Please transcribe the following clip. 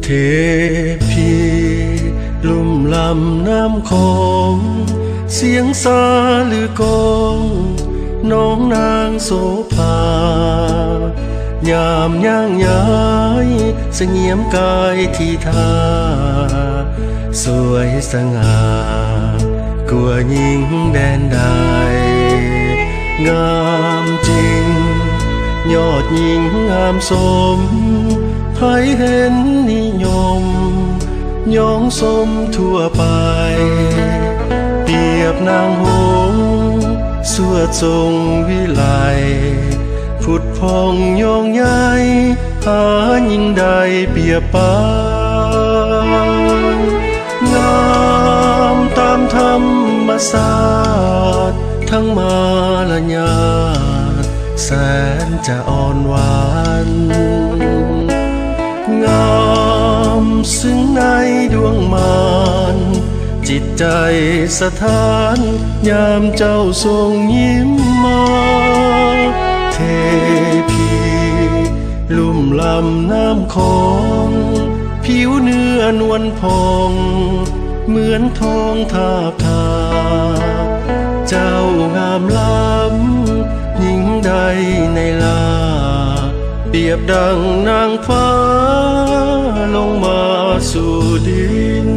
เทพีลุ่มลำน้ำคงเสียงซาลือกงน้องนางโสภายามย่างย้ายเสงี่ยมกายที่ท่าสวยสง่ากว่าหญิงแดนใดงามจริงยอดหญิงงามสมใครเห็นนิยมยองสมทั่วไปเปรียบนางหงส์สวดทรงวิไลผุดพองยองใหญ่หายิ่งใดเปรียบปานงามตามธรรมศาสตร์ทั้งมาลญาแสนจะอ่อนหวานงามซึ่งในดวงมารจิตใจสถานยามเจ้าทรงยิ้มมาเทพีลุ่มลำน้ำคงผิวเนื้อนวลพองเหมือนทองทาบทาเจ้างามล้ำยิ่งใดในลาเปรียบดังนางฟ้าลงมาสู่ดิน